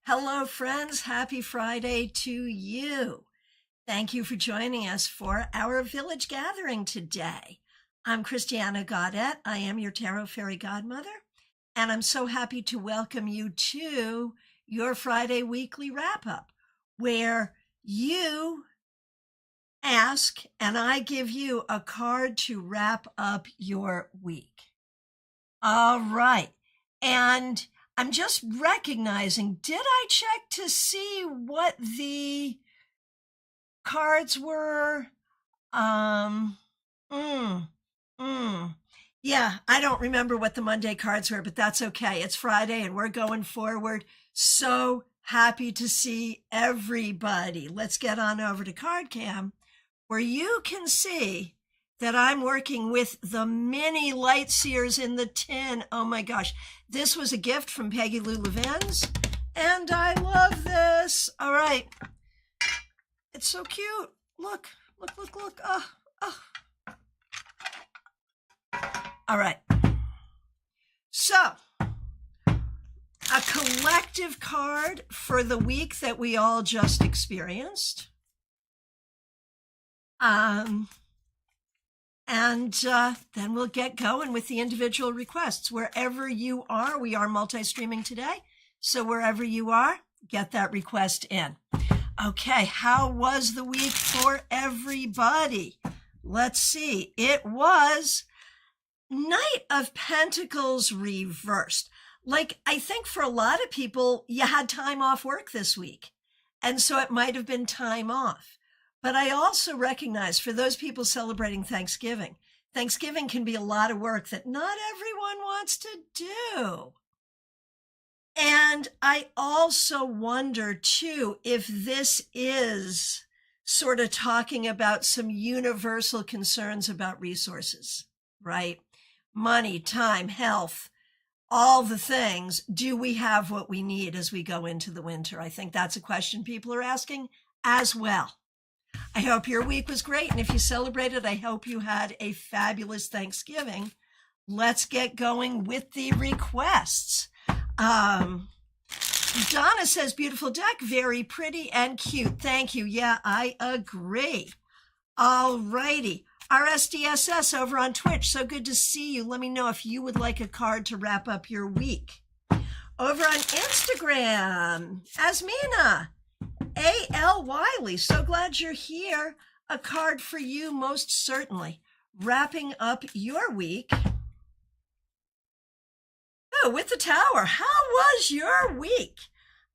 Hello, friends. Happy Friday to you. Thank you for joining us for our village gathering today. I'm Christiana Gaudette. I am your Tarot Fairy Godmother, and I'm so happy to welcome you to your Friday weekly wrap-up, where you ask and I give you a card to wrap up your week. All right. And I'm just recognizing, did I check to see what the cards were? Um, mm, Yeah, I don't remember what the Monday cards were, but that's okay. It's Friday and we're going forward. So happy to see everybody. Let's get on over to CardCam, where you can see that I'm working with the mini light seers in the tin. Oh my gosh. This was a gift from Peggy Lou Levin's, and I love this. All right. It's so cute. Look. Oh. All right. So, a collective card for the week that we all just experienced. Then we'll get going with the individual requests. Wherever you are, we are multi-streaming today. So wherever you are, get that request in. Okay, how was the week for everybody? Let's see. It was Knight of Pentacles reversed. Like, I think for a lot of people, you had time off work this week. And so it might have been time off. But I also recognize for those people celebrating Thanksgiving, Thanksgiving can be a lot of work that not everyone wants to do. And I also wonder, too, if this is sort of talking about some universal concerns about resources, right? Money, time, health, all the things. Do we have what we need as we go into the winter? I think that's a question people are asking as well. I hope your week was great. And if you celebrated, I hope you had a fabulous Thanksgiving. Let's get going with the requests. Donna says, beautiful deck, very pretty and cute. Thank you. Yeah, I agree. All righty. RSDSS over on Twitch. So good to see you. Let me know if you would like a card to wrap up your week. Over on Instagram, Asmina. A.L. Wiley, so glad you're here. A card for you, most certainly. Wrapping up your week. Oh, with the Tower, how was your week?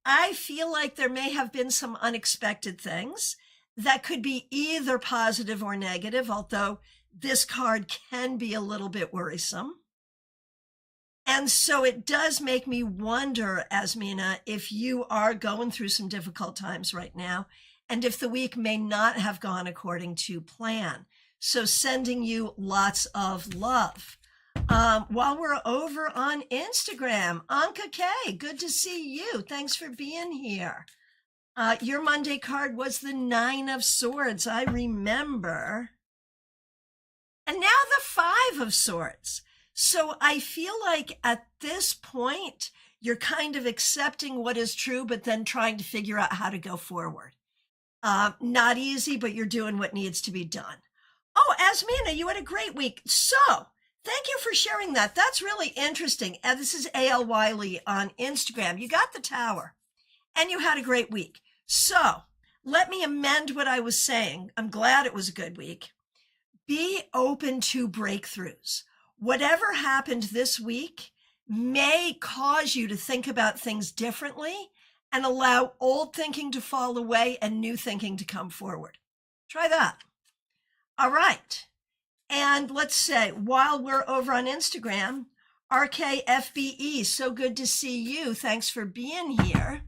I feel like there may have been some unexpected things that could be either positive or negative, although this card can be a little bit worrisome. And so it does make me wonder, Asmina, if you are going through some difficult times right now, and if the week may not have gone according to plan. So sending you lots of love. While we're over on Instagram, Anka K, good to see you. Thanks for being here. Your Monday card was the Nine of Swords, I remember. And now the Five of Swords. So I feel like at this point, you're kind of accepting what is true, but then trying to figure out how to go forward. Not easy, but you're doing what needs to be done. Oh, Asmina, you had a great week. So thank you for sharing that. That's really interesting. And this is A.L. Wiley on Instagram. You got the Tower and you had a great week. So let me amend what I was saying. I'm glad it was a good week. Be open to breakthroughs. Whatever happened this week may cause you to think about things differently and allow old thinking to fall away and new thinking to come forward. Try that. All right. And let's say, while we're over on Instagram, RKFBE, so good to see you. Thanks for being here.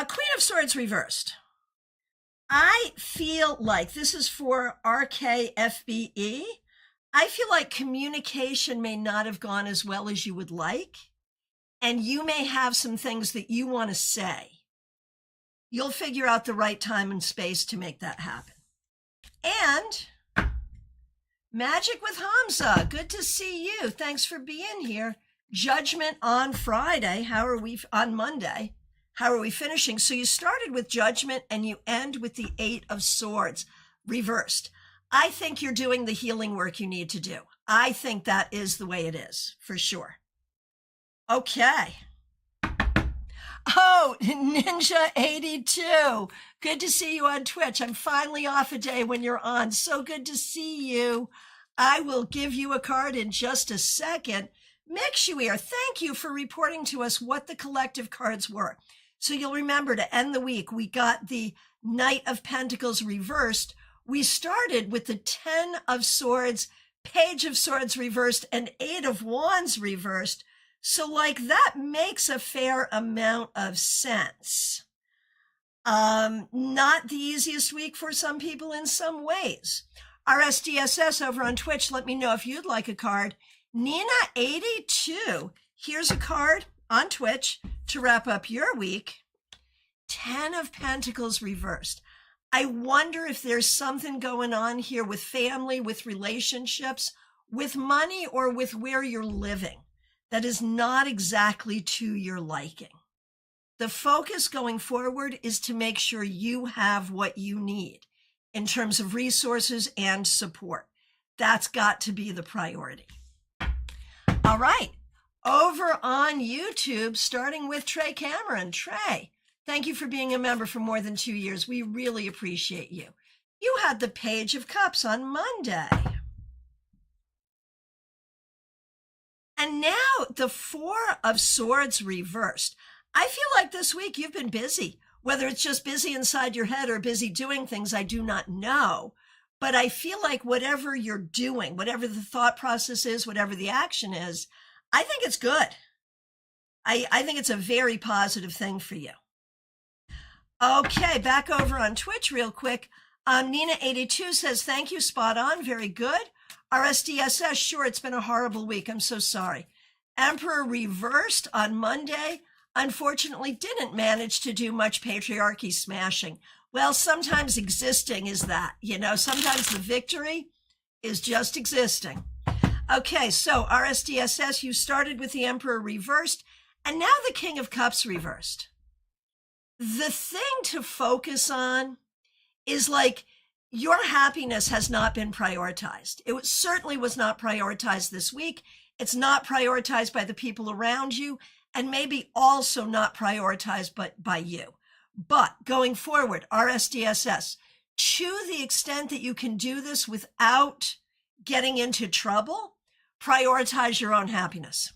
Queen of Swords reversed. I feel like this is for RKFBE. I feel like communication may not have gone as well as you would like, and you may have some things that you want to say. You'll figure out the right time and space to make that happen. And Magic with Hamza, good to see you. Thanks for being here. Judgment on Friday. On Monday? How are we finishing? So you started with Judgment and you end with the Eight of Swords reversed. I think you're doing the healing work you need to do. I think that is the way it is, for sure. Okay. Oh, Ninja82. Good to see you on Twitch. I'm finally off a day when you're on. So good to see you. I will give you a card in just a second. Mixuir, thank you for reporting to us what the collective cards were. So you'll remember to end the week, we got the Knight of Pentacles reversed. We started with the 10 of Swords, Page of Swords reversed, and 8 of Wands reversed. So that makes a fair amount of sense. Not the easiest week for some people in some ways. RSDSS over on Twitch, let me know if you'd like a card. Nina82, here's a card on Twitch to wrap up your week. 10 of Pentacles reversed. I wonder if there's something going on here with family, with relationships, with money, or with where you're living that is not exactly to your liking. The focus going forward is to make sure you have what you need in terms of resources and support. That's got to be the priority. All right, over on YouTube, starting with Trey Cameron. Trey, thank you for being a member for more than 2 years. We really appreciate you. You had the Page of Cups on Monday. And now the 4 of Swords reversed. I feel like this week you've been busy. Whether it's just busy inside your head or busy doing things, I do not know. But I feel like whatever you're doing, whatever the thought process is, whatever the action is, I think it's good. I think it's a very positive thing for you. Okay, back over on Twitch real quick. Nina82 says, thank you, spot on, very good. RSDSS, sure, it's been a horrible week. I'm so sorry. Emperor reversed on Monday. Unfortunately, didn't manage to do much patriarchy smashing. Well, sometimes existing is that, sometimes the victory is just existing. Okay, so RSDSS, you started with the Emperor reversed, and now the King of Cups reversed. The thing to focus on is your happiness has not been prioritized. It certainly was not prioritized this week. It's not prioritized by the people around you, and maybe also not prioritized by you. But going forward, RSDSS, to the extent that you can do this without getting into trouble, prioritize your own happiness.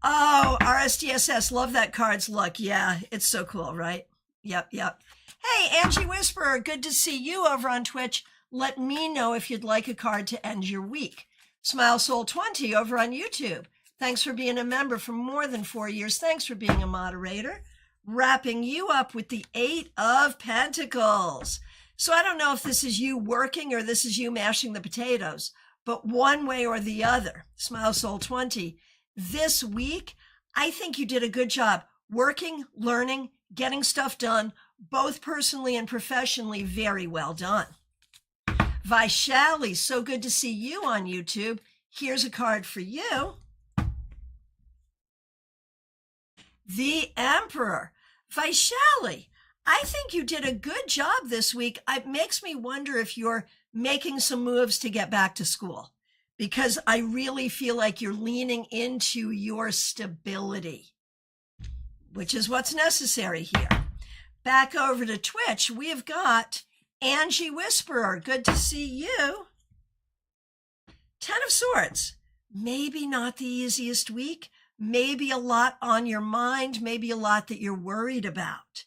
Oh, RSDSS, love that card's luck. Yeah, it's so cool, right? Yep. Hey, Angie Whisperer, good to see you over on Twitch. Let me know if you'd like a card to end your week. Smile Soul 20 over on YouTube. Thanks for being a member for more than 4 years. Thanks for being a moderator. Wrapping you up with the 8 of Pentacles. So I don't know if this is you working or this is you mashing the potatoes, but one way or the other, Smile Soul 20, this week, I think you did a good job working, learning, getting stuff done, both personally and professionally. Very well done. Vaishali, so good to see you on YouTube. Here's a card for you. The Emperor. Vaishali, I think you did a good job this week. It makes me wonder if you're making some moves to get back to school, because I really feel like you're leaning into your stability, which is what's necessary here. Back over to Twitch, we have got Angie Whisperer. Good to see you. 10 of Swords. Maybe not the easiest week. Maybe a lot on your mind. Maybe a lot that you're worried about.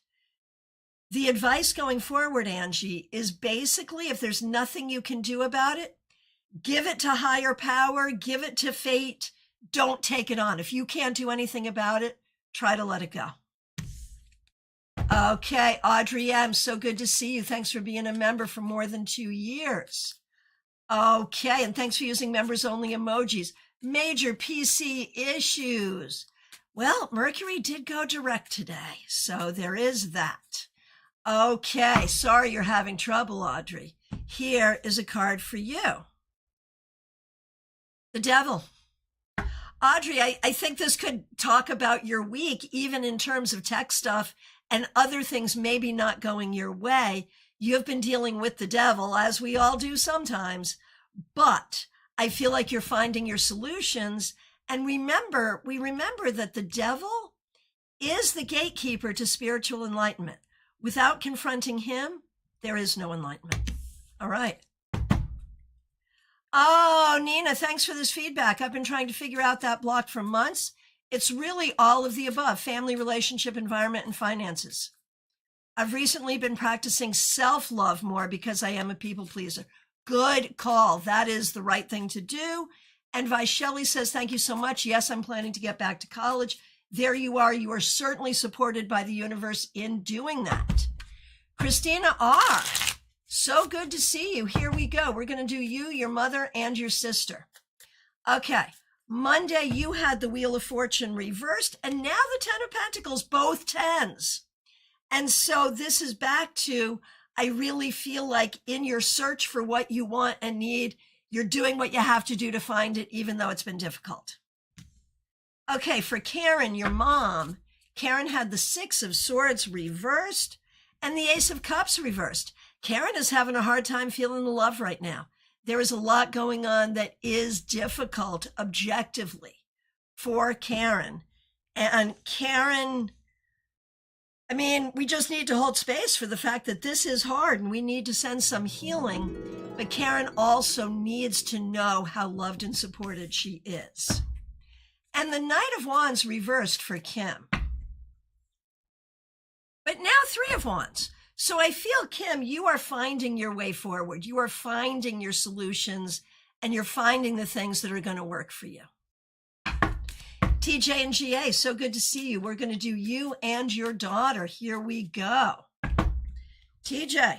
The advice going forward, Angie, is basically if there's nothing you can do about it, give it to higher power, give it to fate. Don't take it on. If you can't do anything about it, try to let it go. Okay, Audrey M., so good to see you. Thanks for being a member for more than 2 years. Okay, and thanks for using members-only emojis. Major PC issues. Well, Mercury did go direct today, so there is that. Okay, sorry you're having trouble, Audrey. Here is a card for you. The Devil. Audrey, I think this could talk about your week, even in terms of tech stuff and other things maybe not going your way. You've been dealing with the devil, as we all do sometimes, but I feel like you're finding your solutions. And we remember that the devil is the gatekeeper to spiritual enlightenment. Without confronting him, there is no enlightenment. All right. Oh, Nina, thanks for this feedback. I've been trying to figure out that block for months. It's really all of the above: family, relationship, environment, and finances. I've recently been practicing self-love more because I am a people pleaser. Good call. That is the right thing to do. And Vaishali says, thank you so much. Yes, I'm planning to get back to college. There you are. You are certainly supported by the universe in doing that. Christina R., so good to see you. Here we go. We're going to do you, your mother, and your sister. Okay. Monday, you had the Wheel of Fortune reversed, and now the Ten of Pentacles, both tens. And so this is back to, I really feel like in your search for what you want and need, you're doing what you have to do to find it, even though it's been difficult. Okay, for Karen, your mom, Karen had the Six of Swords reversed and the Ace of Cups reversed. Karen is having a hard time feeling the love right now. There is a lot going on that is difficult objectively for Karen. And Karen, I mean, we just need to hold space for the fact that this is hard and we need to send some healing. But Karen also needs to know how loved and supported she is. And the Knight of Wands reversed for Kim. But now Three of Wands. So I feel, Kim, you are finding your way forward. You are finding your solutions and you're finding the things that are going to work for you. TJ and GA, so good to see you. We're going to do you and your daughter. Here we go. TJ,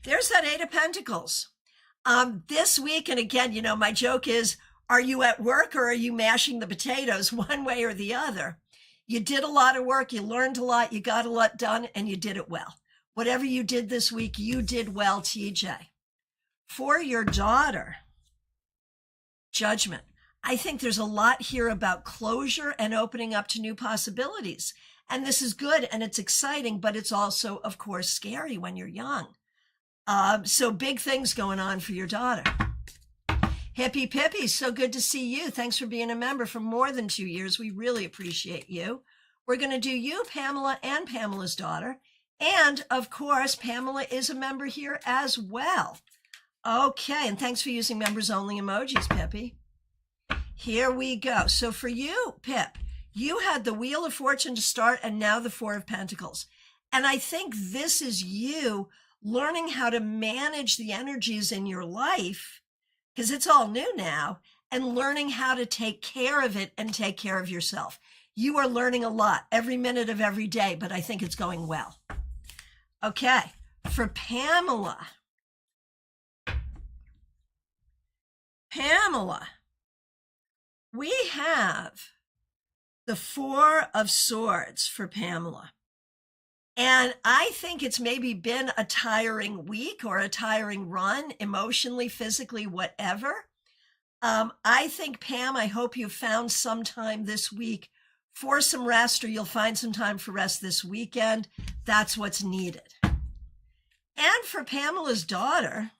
there's that Eight of Pentacles. This week, and again, you know, my joke is, are you at work or are you mashing the potatoes one way or the other? You did a lot of work, you learned a lot, you got a lot done, and you did it well. Whatever you did this week, you did well, TJ. For your daughter, Judgment. I think there's a lot here about closure and opening up to new possibilities. And this is good and it's exciting, but it's also, of course, scary when you're young. So big things going on for your daughter. Hippie Pippy, so good to see you. Thanks for being a member for more than 2 years. We really appreciate you. We're going to do you, Pamela, and Pamela's daughter. And, of course, Pamela is a member here as well. Okay, and thanks for using members-only emojis, Pippy. Here we go. So for you, Pip, you had the Wheel of Fortune to start and now the Four of Pentacles. And I think this is you learning how to manage the energies in your life, because it's all new now, and learning how to take care of it and take care of yourself. You are learning a lot every minute of every day, but I think it's going well. Okay, for Pamela. Pamela, we have the Four of Swords for Pamela. And I think it's maybe been a tiring week or a tiring run, emotionally, physically, whatever. I think, Pam, I hope you found some time this week for some rest, or you'll find some time for rest this weekend. That's what's needed. And for Pamela's daughter,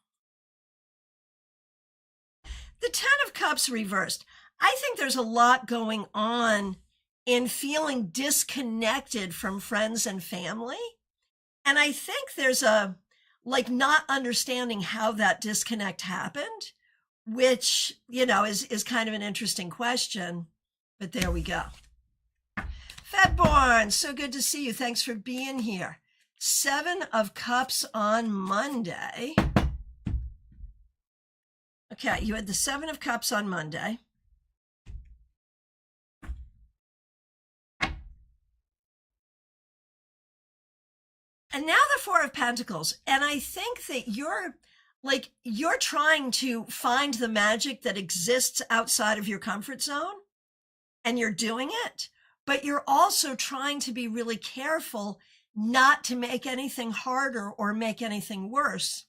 the Ten of Cups reversed. I think there's a lot going on in feeling disconnected from friends and family. And I think there's not understanding how that disconnect happened, which, is kind of an interesting question, but there we go. Fedborn, so good to see you. Thanks for being here. Seven of Cups on Monday. Okay, you had the Seven of Cups on Monday. And now the Four of Pentacles. And I think that you're trying to find the magic that exists outside of your comfort zone, and you're doing it, but you're also trying to be really careful not to make anything harder or make anything worse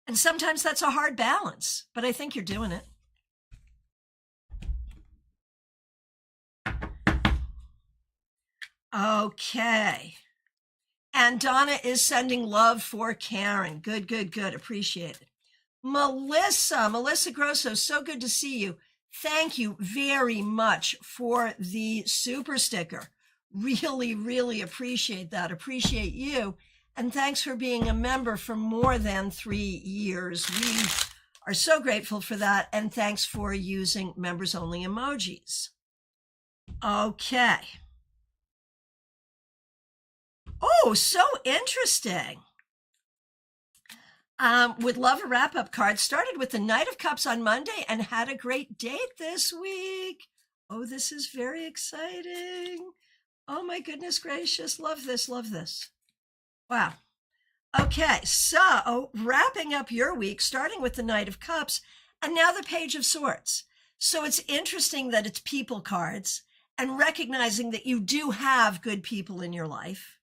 And sometimes that's a hard balance, but I think you're doing it. Okay. And Donna is sending love for Karen. Good, good, good. Appreciate it. Melissa Grosso, so good to see you. Thank you very much for the super sticker. Really, really appreciate that. Appreciate you. And thanks for being a member for more than 3 years. We are so grateful for that. And thanks for using members only emojis. Okay. Oh, so interesting. Would love a wrap-up card. Started with the Knight of Cups on Monday and had a great date this week. Oh, this is very exciting. Oh my goodness gracious. Love this, love this. Wow. Okay, so wrapping up your week, starting with the Knight of Cups, and now the Page of Swords. So it's interesting that it's people cards and recognizing that you do have good people in your life.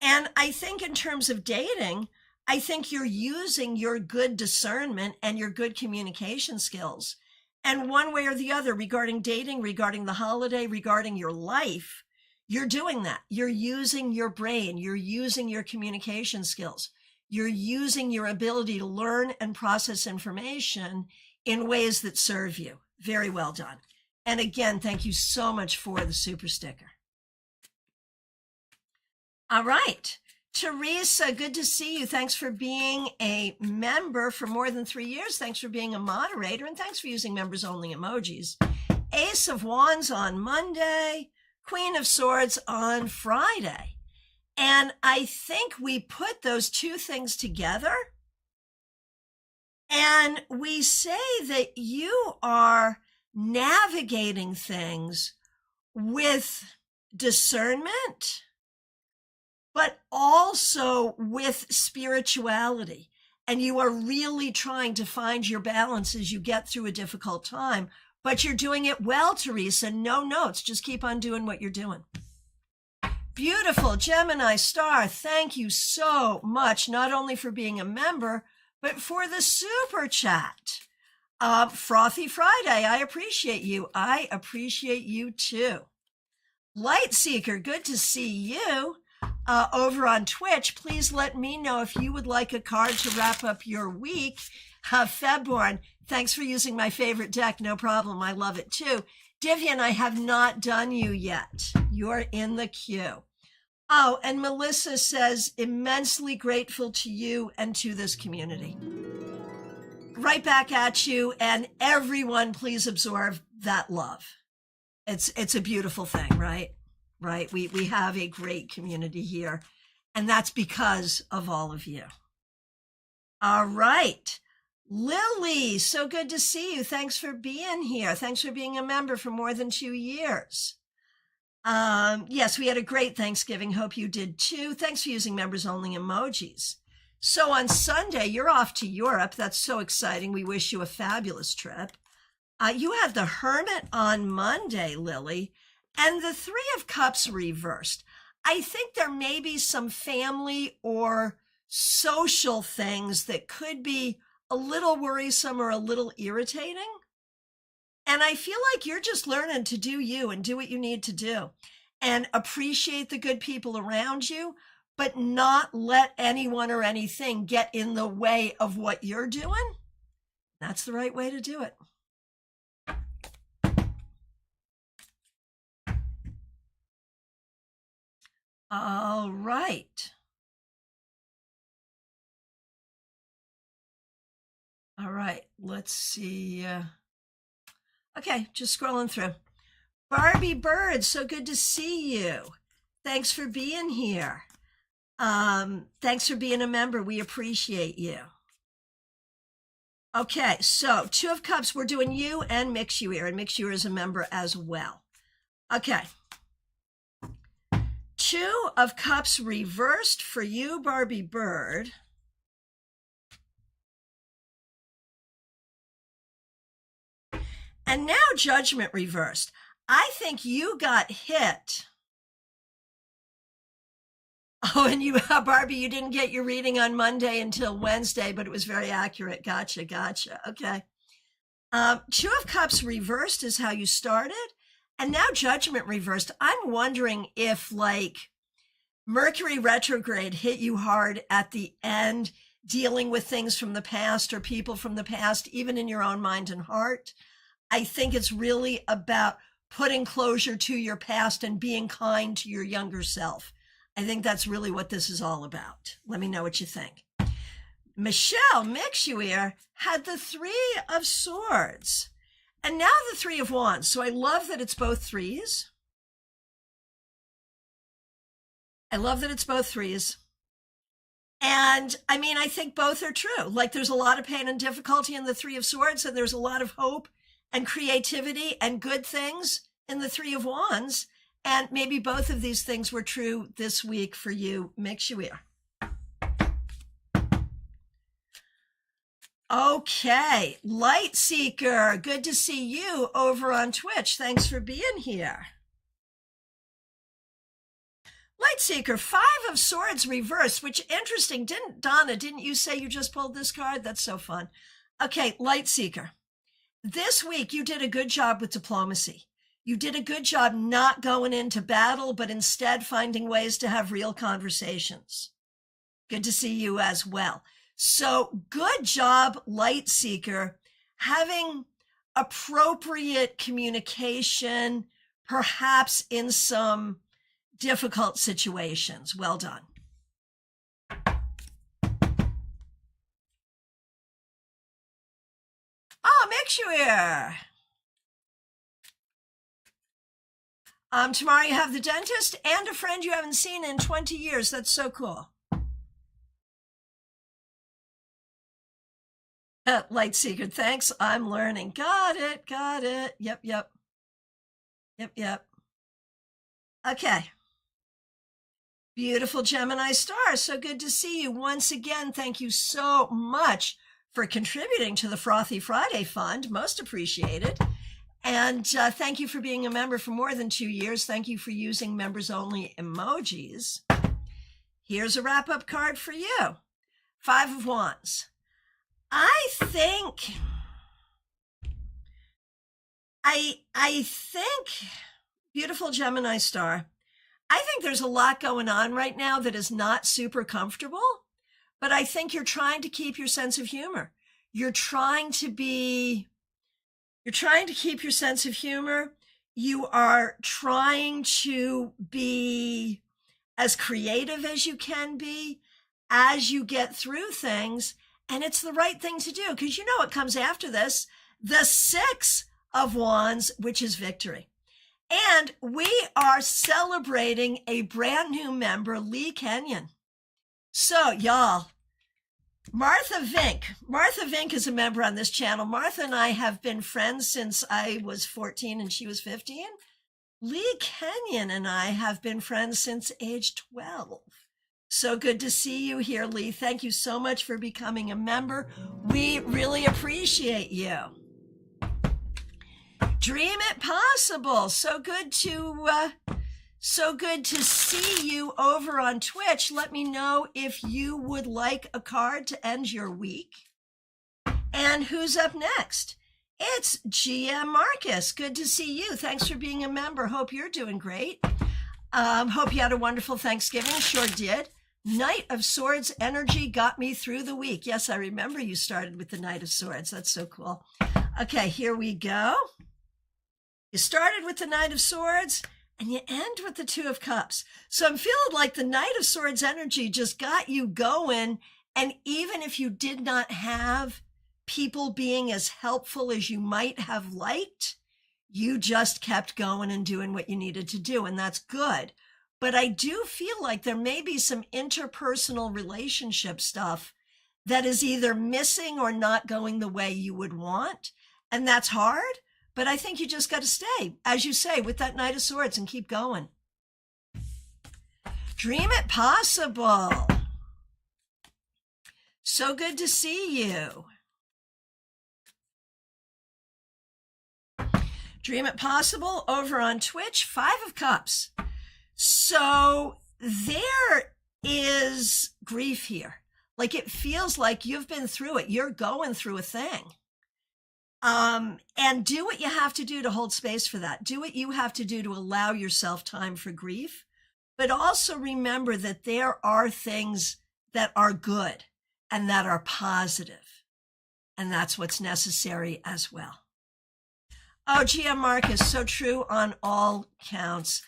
And I think in terms of dating, I think you're using your good discernment and your good communication skills. And one way or the other, regarding dating, regarding the holiday, regarding your life, you're doing that. You're using your brain. You're using your communication skills. You're using your ability to learn and process information in ways that serve you. Very well done. And again, thank you so much for the super sticker. All right. Teresa, good to see you. Thanks for being a member for more than 3 years. Thanks for being a moderator, and thanks for using members only emojis. Ace of Wands on Monday, Queen of Swords on Friday. And I think we put those two things together and we say that you are navigating things with discernment, but also with spirituality. And you are really trying to find your balance as you get through a difficult time, but you're doing it well, Teresa. No notes, just keep on doing what you're doing. Beautiful. Gemini Star, thank you so much, not only for being a member, but for the super chat. Frothy Friday, I appreciate you. I appreciate you too. Light Seeker, good to see you. Over on Twitch, please let me know if you would like a card to wrap up your week. Febborn, thanks for using my favorite deck. No problem. I love it too. Divian, I have not done you yet. You're in the queue. Oh, and Melissa says, immensely grateful to you and to this community. Right back at you. And everyone, please absorb that love. It's a beautiful thing, right? Right. We have a great community here, and that's because of all of you. All right. Lily, so good to see you. Thanks for being here. Thanks for being a member for more than 2 years. Yes, we had a great Thanksgiving. Hope you did too. Thanks for using members only emojis. So on Sunday, you're off to Europe. That's so exciting. We wish you a fabulous trip. You had the Hermit on Monday, Lily, and the Three of Cups reversed. I think there may be some family or social things that could be a little worrisome or a little irritating. And I feel like you're just learning to do you and do what you need to do and appreciate the good people around you, but not let anyone or anything get in the way of what you're doing. That's the right way to do it. All right. All right, let's see. Okay, just scrolling through. Barbie Bird, so good to see you. Thanks for being here. Thanks for being a member. We appreciate you. Okay, so Two of Cups, we're doing you and Mixuir, and Mixuir is a member as well. Okay. Two of Cups reversed for you, Barbie Bird. And now Judgment reversed. I think you got hit Oh, and you, Barbie, you didn't get your reading on Monday until Wednesday, but it was very accurate. Gotcha. Okay. Two of Cups reversed is how you started, and now Judgment reversed. I'm wondering if, like, Mercury retrograde hit you hard at the end, dealing with things from the past or people from the past, even in your own mind and heart. I think it's really about putting closure to your past and being kind to your younger self. I think that's really what this is all about. Let me know what you think. Michelle Mixuir had the Three of Swords and now the Three of Wands. So I love that it's both threes. I love that it's both threes. And I mean, I think both are true. Like, there's a lot of pain and difficulty in the Three of Swords, and there's a lot of hope and creativity and good things in the Three of Wands. And maybe both of these things were true this week for you, Mixuir. Okay, Light Seeker, good to see you over on Twitch. Thanks for being here. Light Seeker, Five of Swords reversed, which interesting. Didn't you say you just pulled this card? That's so fun. Okay, Light Seeker, this week you did a good job with diplomacy. You did a good job not going into battle, but instead finding ways to have real conversations. Good to see you as well. So good job, Light Seeker, having appropriate communication, perhaps in some difficult situations. Well done. Oh, Mixuir. Tomorrow you have the dentist and a friend you haven't seen in 20 years. That's so cool. Light Seeker, thanks. I'm learning. Got it. Yep. Okay. Beautiful Gemini star. So good to see you once again. Thank you so much for contributing to the Frothy Friday Fund. Most appreciated. And thank you for being a member for more than 2 years. Thank you for using members only emojis. Here's a wrap-up card for you. Five of Wands. I think, beautiful Gemini star, I think there's a lot going on right now that is not super comfortable, but I think you're trying to keep your sense of humor. You're trying to keep your sense of humor. You are trying to be as creative as you can be as you get through things. And it's the right thing to do, because you know what comes after this, the Six of Wands, which is victory. And we are celebrating a brand new member, Lee Kenyon. So y'all, Martha Vink is a member on this channel. Martha and I have been friends since I was 14 and she was 15. Lee Kenyon and I have been friends since age 12. So good to see you here, Lee. Thank you so much for becoming a member. We really appreciate you. Dream it possible. So good to see you over on Twitch. Let me know if you would like a card to end your week. And who's up next? It's GM Marcus. Good to see you. Thanks for being a member. Hope you're doing great. Hope you had a wonderful Thanksgiving. Sure did. Knight of Swords energy got me through the week. Yes, I remember you started with the Knight of Swords. That's so cool. Okay, here we go. You started with the Knight of Swords and you end with the Two of Cups. So I'm feeling like the Knight of Swords energy just got you going. And even if you did not have people being as helpful as you might have liked, you just kept going and doing what you needed to do. And that's good. But I do feel like there may be some interpersonal relationship stuff that is either missing or not going the way you would want. And that's hard, but I think you just got to stay, as you say, with that Knight of Swords and keep going. Dream it possible. So good to see you. Dream it possible over on Twitch, Five of Cups. So there is grief here. Like it feels like you've been through it. You're going through a thing. And do what you have to do to hold space for that. Do what you have to do to allow yourself time for grief. But also remember that there are things that are good and that are positive. And that's what's necessary as well. Oh, GM Marcus, so true on all counts.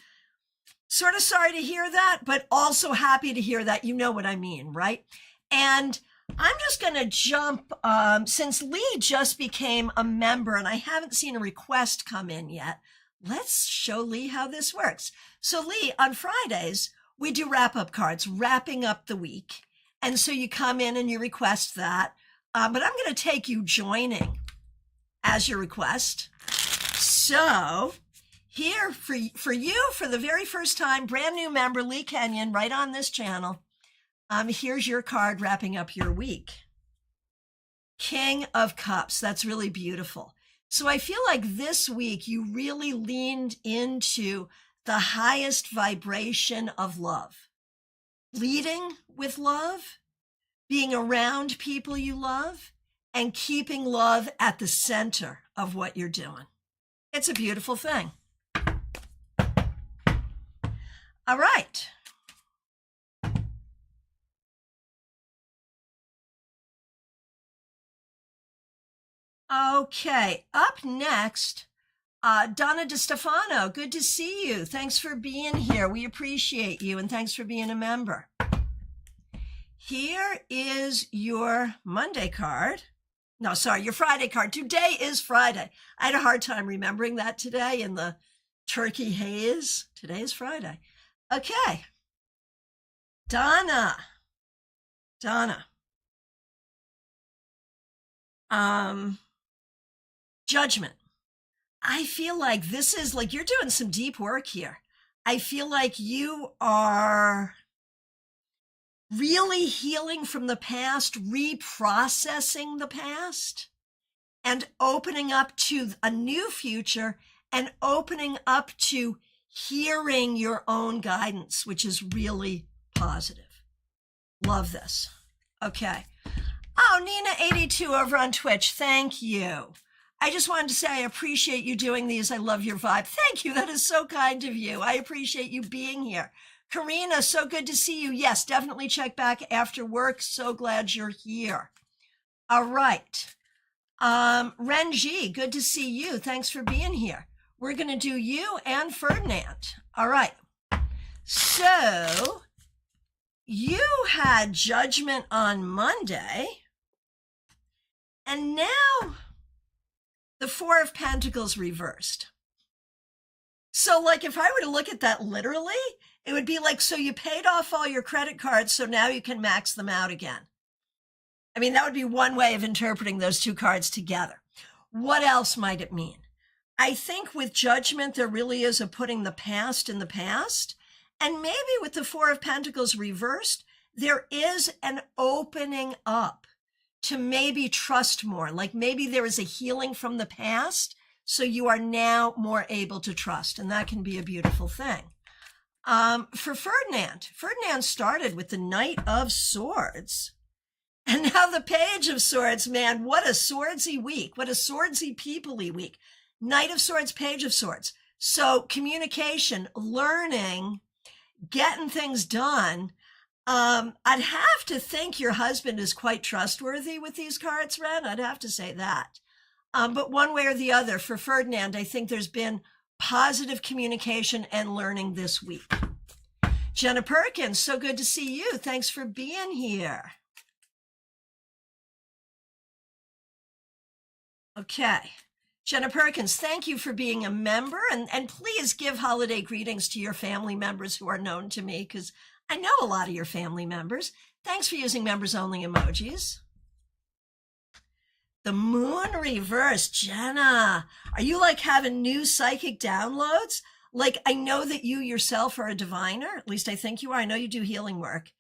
Sort of sorry to hear that, but also happy to hear that. You know what I mean, right? And I'm just going to jump, since Lee just became a member and I haven't seen a request come in yet, let's show Lee how this works. So Lee, on Fridays, we do wrap-up cards, wrapping up the week. And so you come in and you request that. But I'm going to take you joining as your request. So here for you, for the very first time, brand new member, Lee Kenyon, right on this channel. Here's your card wrapping up your week. King of Cups. That's really beautiful. So I feel like this week you really leaned into the highest vibration of love. Leading with love, being around people you love, and keeping love at the center of what you're doing. It's a beautiful thing. All right. Okay, up next, Donna DeStefano, good to see you. Thanks for being here. We appreciate you, and thanks for being a member. Here is your Monday card. No, sorry, your Friday card. Today is Friday. I had a hard time remembering that today in the turkey haze. Today is Friday. Okay. Donna. Judgment. I feel like this is like you're doing some deep work here. I feel like you are really healing from the past, reprocessing the past, and opening up to a new future and opening up to hearing your own guidance, which is really positive. Love this. Okay. Oh, Nina82 over on Twitch. Thank you. I just wanted to say I appreciate you doing these. I love your vibe. Thank you. That is so kind of you. I appreciate you being here. Karina, so good to see you. Yes, definitely check back after work. So glad you're here. All right. Renji, good to see you. Thanks for being here. We're going to do you and Ferdinand. All right. So you had judgment on Monday, and now the Four of Pentacles reversed. So like if I were to look at that literally, it would be like, so you paid off all your credit cards, so now you can max them out again. I mean, that would be one way of interpreting those two cards together. What else might it mean? I think with judgment, there really is a putting the past in the past. And maybe with the Four of Pentacles reversed, there is an opening up to maybe trust more. Like maybe there is a healing from the past, so you are now more able to trust. And that can be a beautiful thing. For Ferdinand started with the Knight of Swords. And now the Page of Swords, man, what a swordsy week. What a swordsy people-y week. Knight of Swords, Page of Swords. So communication, learning, getting things done. I'd have to think your husband is quite trustworthy with these cards, Ren. I'd have to say that. But one way or the other, for Ferdinand, I think there's been positive communication and learning this week. Jenna Perkins, so good to see you. Thanks for being here. Okay. Jenna Perkins, thank you for being a member. And please give holiday greetings to your family members who are known to me, because I know a lot of your family members. Thanks for using members only emojis. The moon reverse, Jenna. Are you like having new psychic downloads? Like, I know that you yourself are a diviner. At least I think you are. I know you do healing work.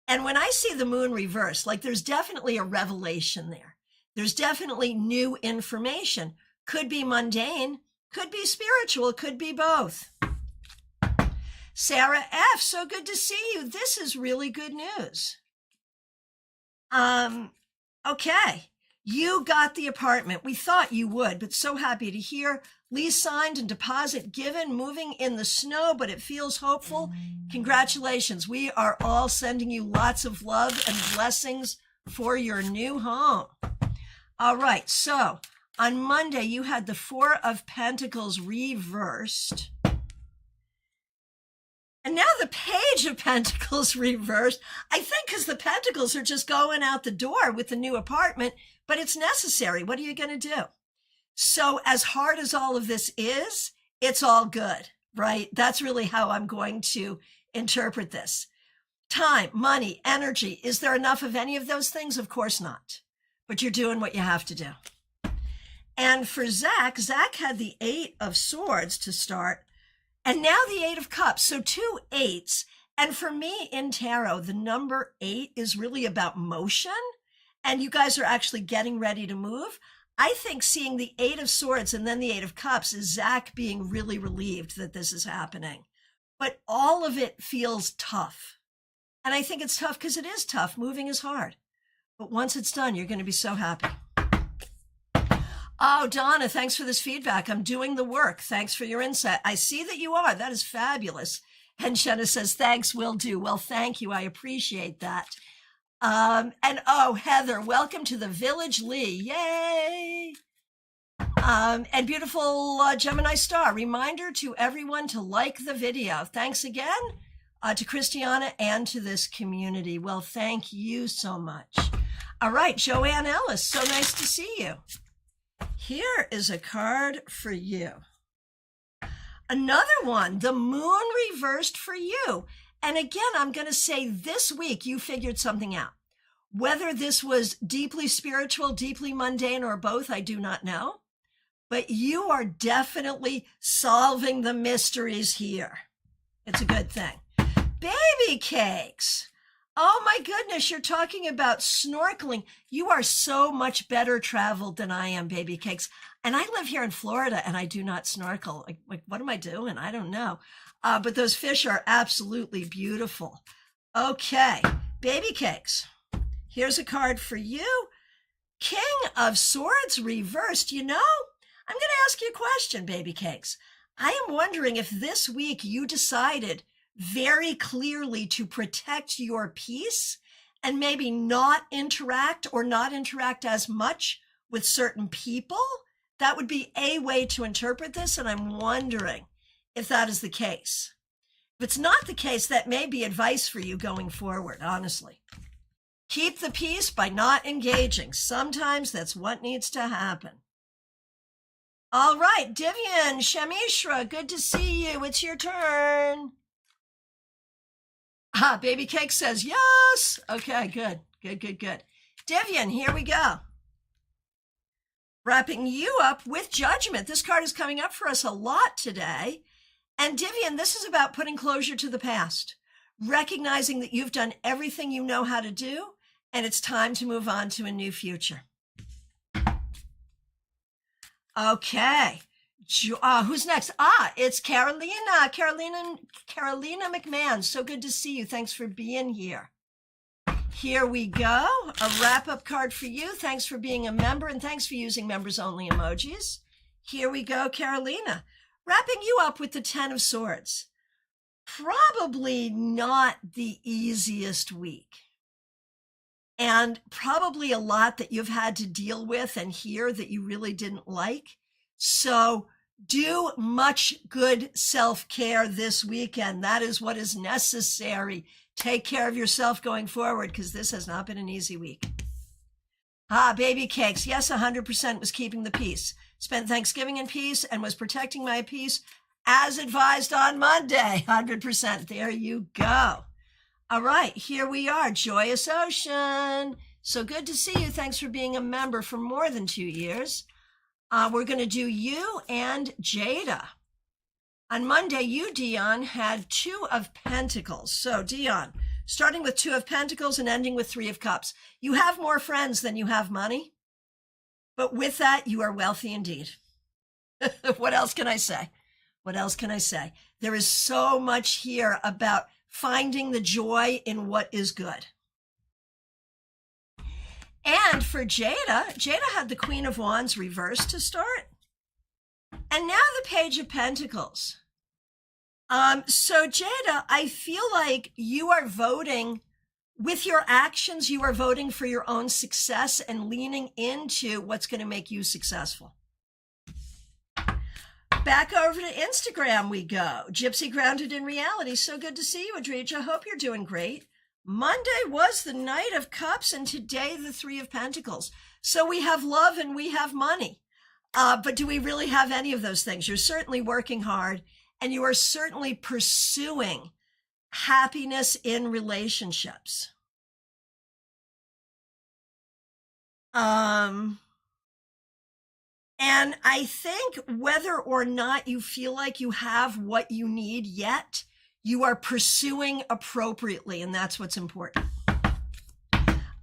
And when I see the moon reverse, like there's definitely a revelation there. There's definitely new information. Could be mundane, could be spiritual, could be both. Sarah F., so good to see you. This is really good news. Okay. You got the apartment. We thought you would, but so happy to hear. Lease signed and deposit given, moving in the snow, but it feels hopeful. Congratulations. We are all sending you lots of love and blessings for your new home. All right. So on Monday, you had the Four of Pentacles reversed. And now the Page of Pentacles reversed. I think because the Pentacles are just going out the door with the new apartment, but it's necessary. What are you going to do? So as hard as all of this is, it's all good, right? That's really how I'm going to interpret this. Time, money, energy. Is there enough of any of those things? Of course not. But you're doing what you have to do. And for Zach had the Eight of Swords to start. And now the Eight of Cups. So 2 8s. And for me in tarot, the number 8 is really about motion. And you guys are actually getting ready to move. I think seeing the Eight of Swords and then the Eight of Cups is Zach being really relieved that this is happening. But all of it feels tough. And I think it's tough because it is tough. Moving is hard. But once it's done, you're going to be so happy. Oh, Donna, thanks for this feedback. I'm doing the work. Thanks for your insight. I see that you are. That is fabulous. And Shenna says, thanks, will do. Well, thank you. I appreciate that. And oh, Heather, welcome to the Village Lee. Yay. And beautiful Gemini Star, reminder to everyone to like the video. Thanks again to Christiana and to this community. Well, thank you so much. All right, Joanne Ellis, so nice to see you. Here is a card for you. Another one, the Moon reversed for you. And again, I'm going to say this week you figured something out. Whether this was deeply spiritual, deeply mundane, or both, I do not know. But you are definitely solving the mysteries here. It's a good thing. Baby cakes. Oh my goodness, you're talking about snorkeling. You are so much better traveled than I am, baby cakes. And I live here in Florida and I do not snorkel. Like what am I doing? I don't know. But those fish are absolutely beautiful. Okay, baby cakes. Here's a card for you. King of Swords reversed. You know, I'm going to ask you a question, baby cakes. I am wondering if this week you decided very clearly to protect your peace and maybe not interact or not interact as much with certain people. That would be a way to interpret this. And I'm wondering if that is the case. If it's not the case, that may be advice for you going forward, honestly. Keep the peace by not engaging. Sometimes that's what needs to happen. All right, Divyan Shamishra, good to see you. It's your turn. Baby Cake says yes. Okay, good. Divyan, here we go. Wrapping you up with Judgment. This card is coming up for us a lot today. And Divyan, this is about putting closure to the past, recognizing that you've done everything you know how to do, and it's time to move on to a new future. Okay. Who's next? It's Carolina McMahon. So good to see you. Thanks for being here. Here we go. A wrap-up card for you. Thanks for being a member, and thanks for using members-only emojis. Here we go, Carolina. Wrapping you up with the Ten of Swords. Probably not the easiest week. And probably a lot that you've had to deal with and hear that you really didn't like. So do much good self-care this weekend. That is what is necessary. Take care of yourself going forward because this has not been an easy week. Baby cakes. Yes, 100% was keeping the peace. Spent Thanksgiving in peace and was protecting my peace as advised on Monday. 100%. There you go. All right, here we are. Joyous Ocean. So good to see you. Thanks for being a member for more than 2 years. We're going to do you and Jada. On Monday, you, Dion, had 2 of Pentacles. So, Dion, starting with 2 of Pentacles and ending with 3 of Cups. You have more friends than you have money. But with that, you are wealthy indeed. What else can I say? What else can I say? There is so much here about finding the joy in what is good. And for Jada had the Queen of Wands reversed to start. And now the Page of Pentacles. So Jada, I feel like you are voting with your actions, you are voting for your own success and leaning into what's going to make you successful. Back over to Instagram we go. Gypsy Grounded in Reality. So good to see you, Adrija. Hope you're doing great. Monday was the Knight of Cups and today the Three of Pentacles. So we have love and we have money. But do we really have any of those things? You're certainly working hard and you are certainly pursuing happiness in relationships. And I think whether or not you feel like you have what you need yet, you are pursuing appropriately, and that's what's important.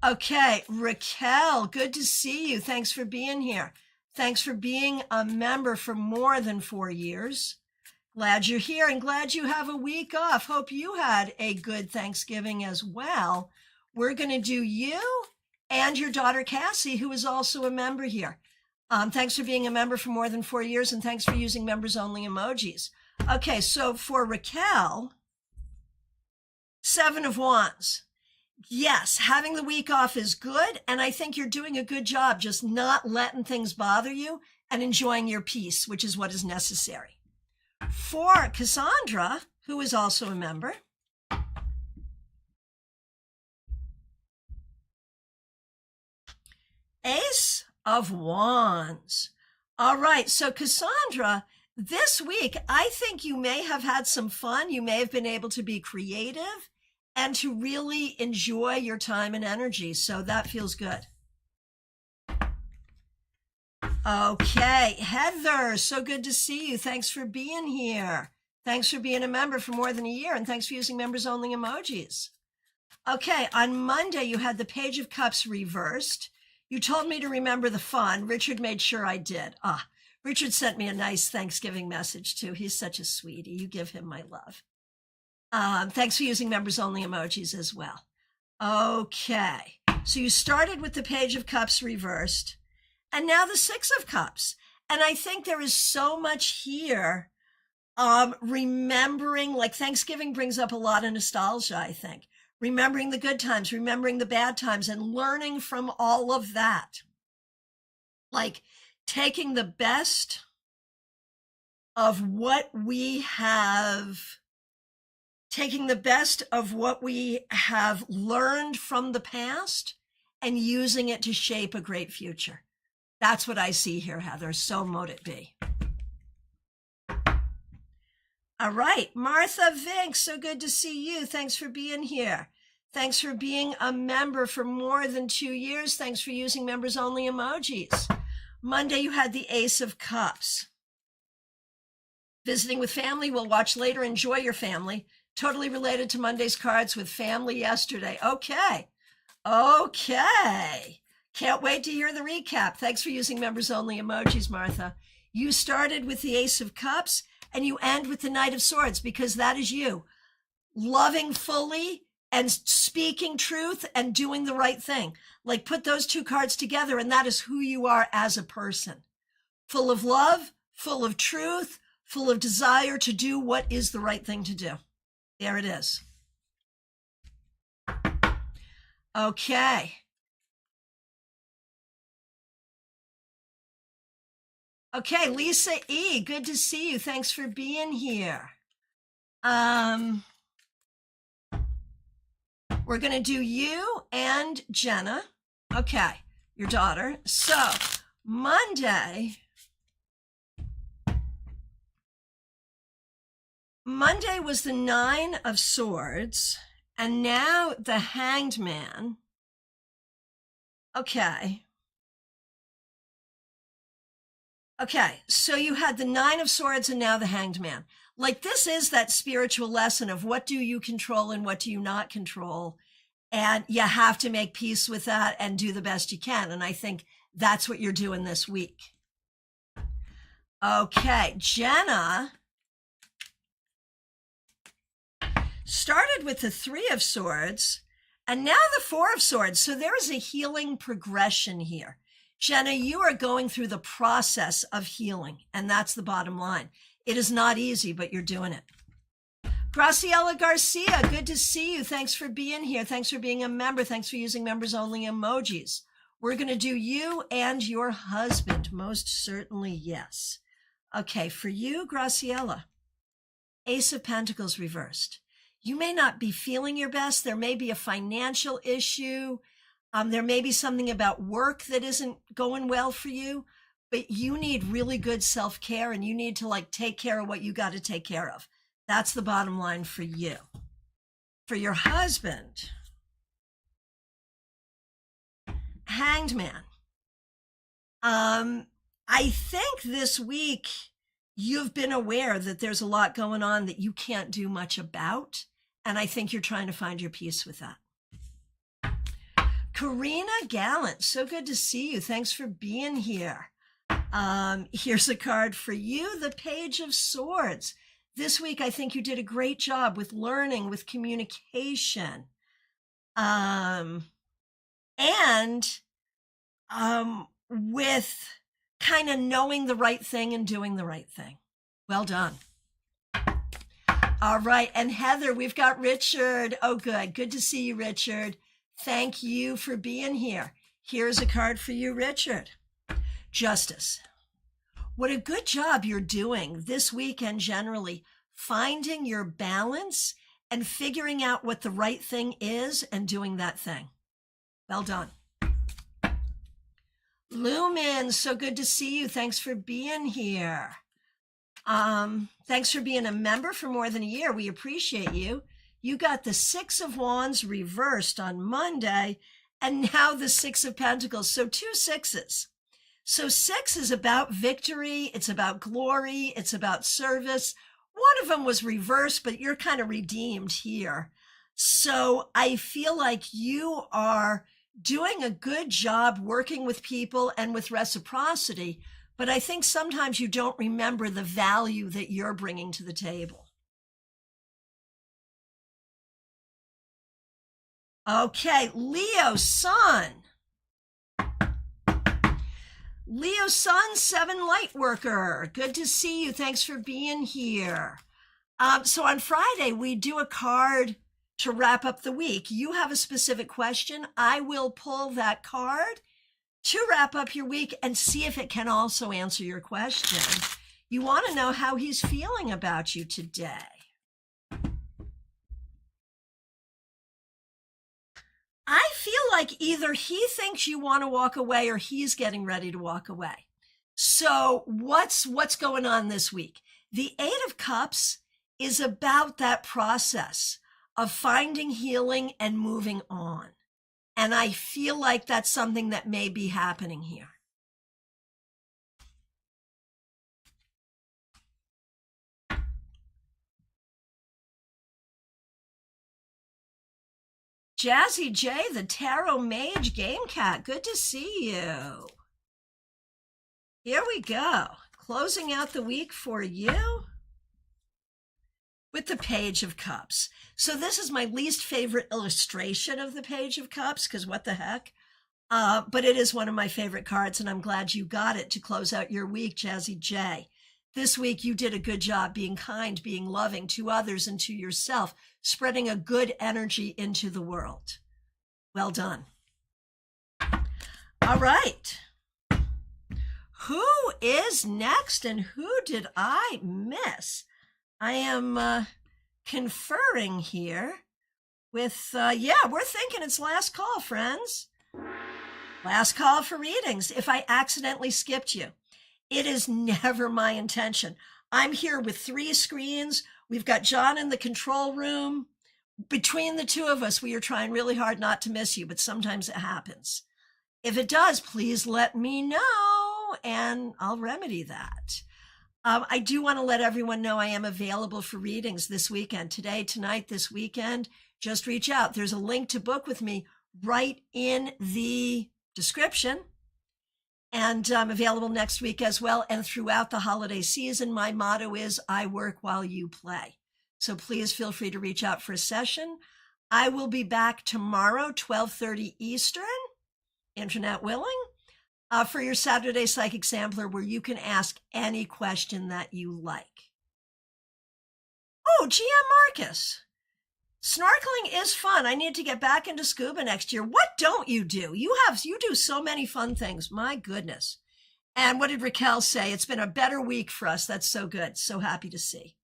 Okay, Raquel, good to see you. Thanks for being here. Thanks for being a member for more than 4 years. Glad you're here and glad you have a week off. Hope you had a good Thanksgiving as well. We're going to do you and your daughter, Cassie, who is also a member here. Thanks for being a member for more than 4 years, and thanks for using members only emojis. Okay, so for Raquel, 7 of Wands. Yes, having the week off is good, and I think you're doing a good job just not letting things bother you and enjoying your peace, which is what is necessary. For Cassandra, who is also a member, Ace of Wands. All right, so Cassandra, this week, I think you may have had some fun. You may have been able to be creative and to really enjoy your time and energy. So that feels good. Okay, Heather, so good to see you. Thanks for being here. Thanks for being a member for more than a year, and thanks for using members only emojis. Okay, on Monday, you had the Page of Cups reversed. You told me to remember the fun. Richard made sure I did. Richard sent me a nice Thanksgiving message too. He's such a sweetie. You give him my love. Thanks for using members only emojis as well. Okay, so you started with the Page of Cups reversed and now the 6 of Cups. And I think there is so much here. Remembering, like Thanksgiving brings up a lot of nostalgia, I think. Remembering the good times, remembering the bad times, and learning from all of that. Like taking the best of what we have, taking the best of what we have learned from the past and using it to shape a great future. That's what I see here, Heather. So mote it be. All right, Martha Vink, so good to see you. Thanks for being here. Thanks for being a member for more than 2 years. Thanks for using members only emojis. Monday, you had the Ace of Cups. Visiting with family, we'll watch later. Enjoy your family. Totally related to Monday's cards with family yesterday. Okay. Can't wait to hear the recap. Thanks for using members only emojis, Martha. You started with the Ace of Cups and you end with the Knight of Swords because that is you. Loving fully and speaking truth and doing the right thing. Like put those 2 cards together and that is who you are as a person. Full of love, full of truth, full of desire to do what is the right thing to do. There it is. Okay. Okay, Lisa E., good to see you. Thanks for being here. We're going to do you and Jenna. Okay, your daughter. So, Monday was the 9 of Swords, and now the Hanged Man. Okay, so you had the 9 of Swords and now the Hanged Man. Like this is that spiritual lesson of what do you control and what do you not control. And you have to make peace with that and do the best you can. And I think that's what you're doing this week. Okay, Jenna Started with the Three of Swords and now the Four of Swords. So there is a healing progression here. Jenna, you are going through the process of healing, and that's the bottom line. It is not easy, but you're doing it. Graciela Garcia, good to see you. Thanks for being here. Thanks for being a member. Thanks for using members only emojis. We're going to do you and your husband. Most certainly, yes. Okay, for you, Graciela, Ace of Pentacles reversed. You may not be feeling your best. There may be a financial issue. There may be something about work that isn't going well for you, but you need really good self-care, and you need to take care of what you got to take care of. That's the bottom line for you. For your husband, Hanged Man. I think this week you've been aware that there's a lot going on that you can't do much about, and I think you're trying to find your peace with that. Karina Gallant, so good to see you. Thanks for being here. Here's a card for you, the Page of Swords. This week, I think you did a great job with learning, with communication, and with kind of knowing the right thing and doing the right thing. Well done. All right, and Heather, we've got Richard. Oh, good. Good to see you, Richard. Thank you for being here. Here's a card for you, Richard. Justice. What a good job you're doing this week and generally, finding your balance and figuring out what the right thing is and doing that thing. Well done. Lumen, so good to see you. Thanks for being here. Thanks for being a member for more than a year. We appreciate you. You got the Six of Wands reversed on Monday, and now the Six of Pentacles. So 2 sixes. So 6 is about victory. It's about glory. It's about service. One of them was reversed, but you're kind of redeemed here. So I feel like you are doing a good job working with people and with reciprocity, but I think sometimes you don't remember the value that you're bringing to the table. Okay, Leo Sun. Leo Sun, 7 light worker. Good to see you. Thanks for being here. So on Friday, we do a card to wrap up the week. You have a specific question. I will pull that card to wrap up your week and see if it can also answer your question. You want to know how he's feeling about you today. I feel like either he thinks you want to walk away or he's getting ready to walk away. So what's going on this week? The 8 of Cups is about that process of finding healing and moving on. And I feel like that's something that may be happening here. Jazzy J, the Tarot Mage Game Cat, good to see you. Here we go. Closing out the week for you with the Page of Cups. So this is my least favorite illustration of the Page of Cups, because what the heck? But it is one of my favorite cards, and I'm glad you got it to close out your week, Jazzy J. This week, you did a good job being kind, being loving to others and to yourself, spreading a good energy into the world. Well done. All right. Who is next and who did I miss? I am conferring here with, we're thinking it's last call, friends. Last call for readings. If I accidentally skipped you, it is never my intention. I'm here with 3 screens. We've got John in the control room. Between the 2 of us, we are trying really hard not to miss you, but sometimes it happens. If it does, please let me know and I'll remedy that. I do want to let everyone know I am available for readings this weekend. Today, tonight, this weekend. Just reach out. There's a link to book with me right in the description. And I'm available next week as well. And throughout the holiday season, my motto is, I work while you play. So please feel free to reach out for a session. I will be back tomorrow, 12:30 Eastern, internet willing, for your Saturday Psychic Sampler, where you can ask any question that you like. Oh, GM Marcus. Snorkeling is fun. I need to get back into scuba next year. What don't you do? You do so many fun things. My goodness. And what did Raquel say? It's been a better week for us. That's so good. So happy to see.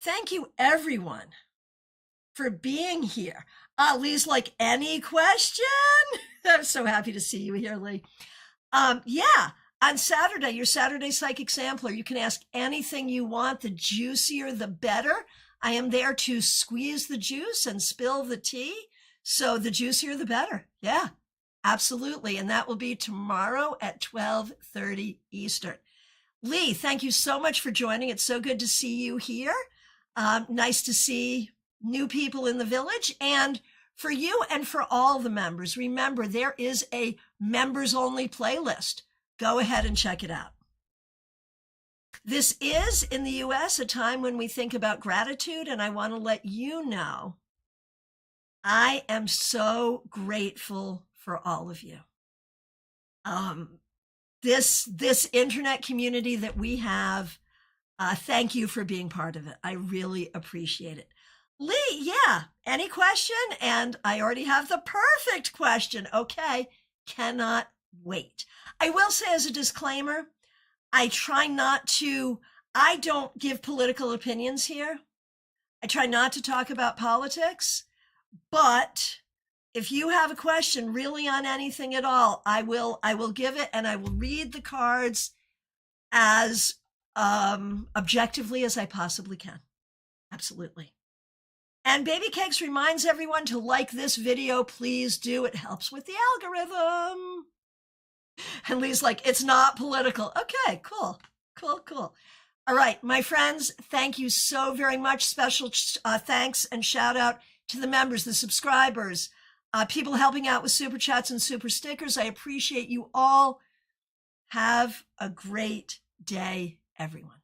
Thank you, everyone, for being here. Lee's like, any question? I'm so happy to see you here, Lee. Yeah, on Saturday, your Saturday Psychic Sampler, you can ask anything you want. The juicier, the better. I am there to squeeze the juice and spill the tea. So the juicier, the better. Yeah, absolutely. And that will be tomorrow at 12:30 Eastern. Lee, thank you so much for joining. It's so good to see you here. Nice to see new people in the village. And for you and for all the members, remember, there is a members only playlist. Go ahead and check it out. This is, in the US, a time when we think about gratitude, and I want to let you know I am so grateful for all of you. This internet community that we have, thank you for being part of it. I really appreciate it. Lee, yeah, any question? And I already have the perfect question. Okay, cannot wait. I will say as a disclaimer, I don't give political opinions here. I try not to talk about politics, but if you have a question really on anything at all, I will give it, and I will read the cards as objectively as I possibly can. Absolutely. And Baby Cakes reminds everyone to like this video. Please do. It helps with the algorithm. And Lee's like, it's not political. Okay, cool. All right, my friends, thank you so very much. Special thanks and shout out to the members, the subscribers, people helping out with super chats and super stickers. I appreciate you all. Have a great day, everyone.